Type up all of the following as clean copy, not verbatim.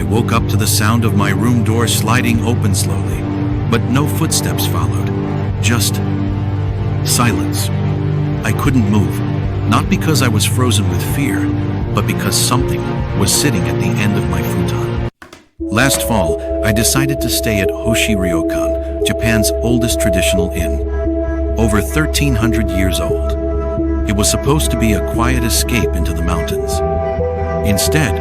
woke up to the sound of my room door sliding open slowly, but no footsteps followed. Just silence. I couldn't move, not because I was frozen with fear, but because something was sitting at the end of my futon. Last fall, I decided to stay at Hōshi Ryokan, Japan's oldest traditional inn. Over 1,300 years old. It was supposed to be a quiet escape into the mountains. Instead,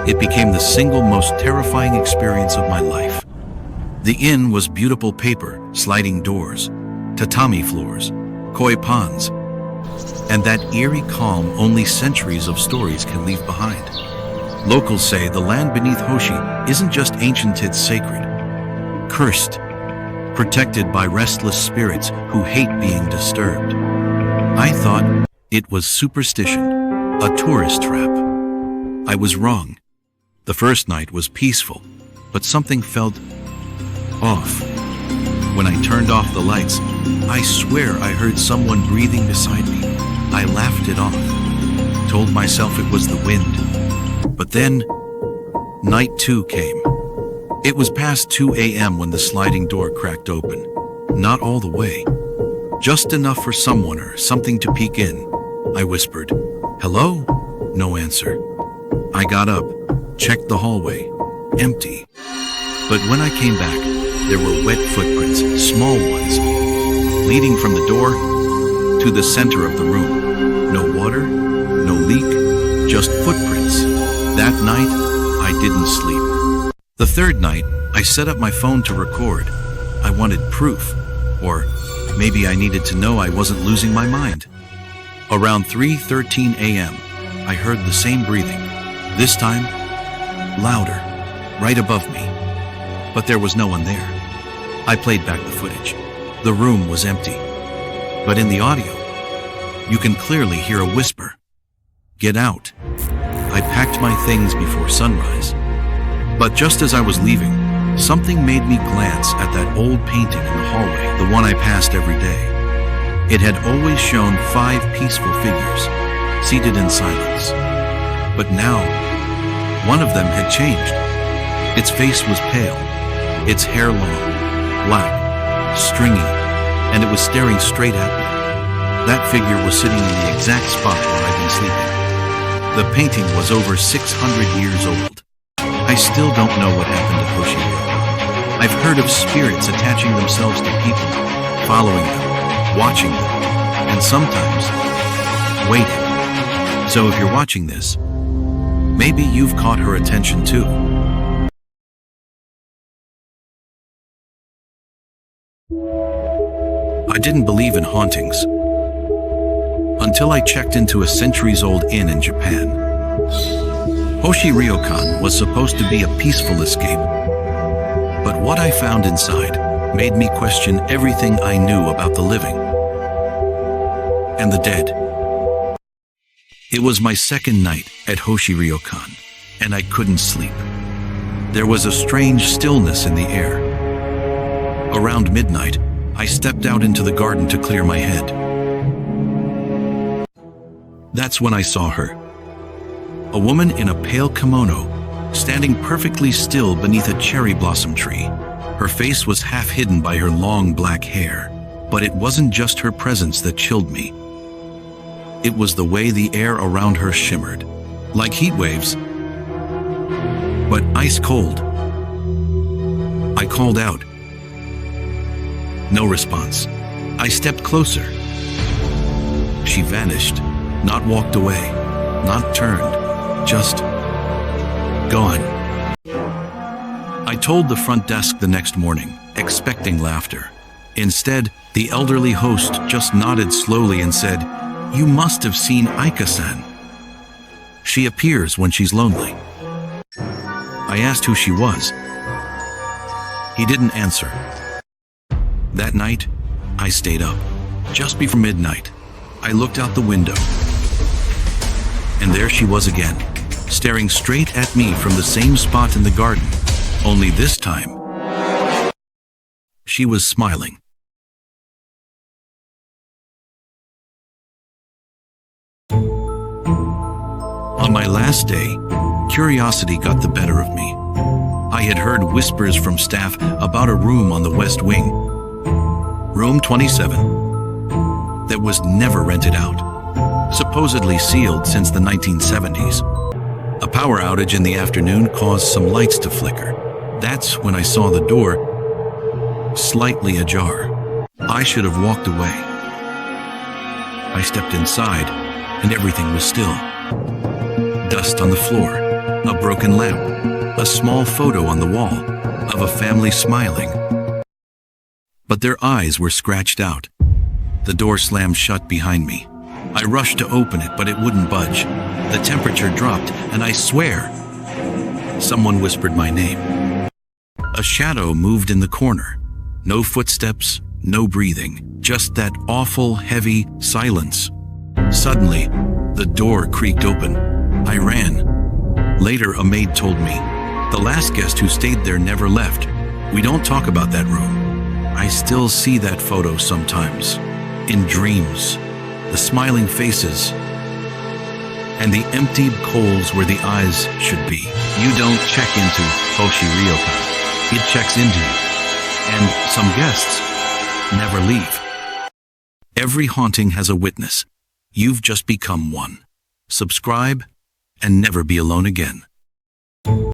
it became the single most terrifying experience of my life. The inn was beautiful paper, sliding doors, tatami floors, koi ponds, and that eerie calm only centuries of stories can leave behind. Locals say the land beneath Hōshi isn't just ancient, it's sacred, cursed, protected by restless spirits who hate being disturbed. I thought it was superstition, a tourist trap. I was wrong. The first night was peaceful, but something felt off. When I turned off the lights, I swear I heard someone breathing beside me. I laughed it off, told myself it was the wind. But then, night 2 came. It was past 2 a.m. when the sliding door cracked open. Not all the way. Just enough for someone or something to peek in. I whispered, "Hello?" No answer. I got up, checked the hallway. Empty. But when I came back, there were wet footprints, small ones, leading from the door to the center of the room. No water, no leak, just footprints. That night, I didn't sleep. The third night, I set up my phone to record. I wanted proof, or maybe I needed to know I wasn't losing my mind. Around 3:13 a.m., I heard the same breathing, this time louder, right above me. But there was no one there. I played back the footage. The room was empty. But in the audio, you can clearly hear a whisper. "Get out." I packed my things before sunrise. But just as I was leaving, something made me glance at that old painting in the hallway, the one I passed every day. It had always shown 5 peaceful figures, seated in silence. But now, one of them had changed. Its face was pale, its hair long, black, stringy, and it was staring straight at me. That figure was sitting in the exact spot where I'd been sleeping. The painting was over 600 years old. I still don't know what happened to Hōshi Ryokan. I've heard of spirits attaching themselves to people, following them, watching them, and sometimes waiting. So if you're watching this, maybe you've caught her attention too. I didn't believe in hauntings until I checked into a centuries-old inn in Japan. Hōshi Ryokan was supposed to be a peaceful escape, but what I found inside made me question everything I knew about the living and the dead. It was my second night at Hōshi Ryokan, and I couldn't sleep. There was a strange stillness in the air. Around midnight, I stepped out into the garden to clear my head. That's when I saw her. A woman in a pale kimono, standing perfectly still beneath a cherry blossom tree. Her face was half hidden by her long black hair, but it wasn't just her presence that chilled me. It was the way the air around her shimmered, like heat waves, but ice cold. I called out. No response. I stepped closer. She vanished, not walked away, not turned, just gone. I told the front desk the next morning, expecting laughter. Instead, the elderly host just nodded slowly and said, "You must have seen Aika-san. She appears when she's lonely." I asked who she was. He didn't answer. That night, I stayed up. Just before midnight, I looked out the window. And there she was again, staring straight at me from the same spot in the garden. Only this time, she was smiling. On my last day, Curiosity got the better of me. I had heard whispers from staff about a room on the West Wing, Room 27, that was never rented out, supposedly sealed since the 1970s. A power outage in the afternoon caused some lights to flicker. That's when I saw the door slightly ajar. I should have walked away. I stepped inside, and everything was still. Dust on the floor, a broken lamp, a small photo on the wall of a family smiling. But their eyes were scratched out. The door slammed shut behind me. I rushed to open it, but it wouldn't budge. The temperature dropped, and I swear, someone whispered my name. A shadow moved in the corner. No footsteps, no breathing, just that awful, heavy silence. Suddenly, the door creaked open. I ran. Later, a maid told me, the last guest who stayed there never left. We don't talk about that room. I still see that photo sometimes, in dreams. The smiling faces, and the emptied coals where the eyes should be. You don't check into Hōshi Ryokan. It checks into you. And some guests never leave. Every haunting has a witness. You've just become one. Subscribe and never be alone again.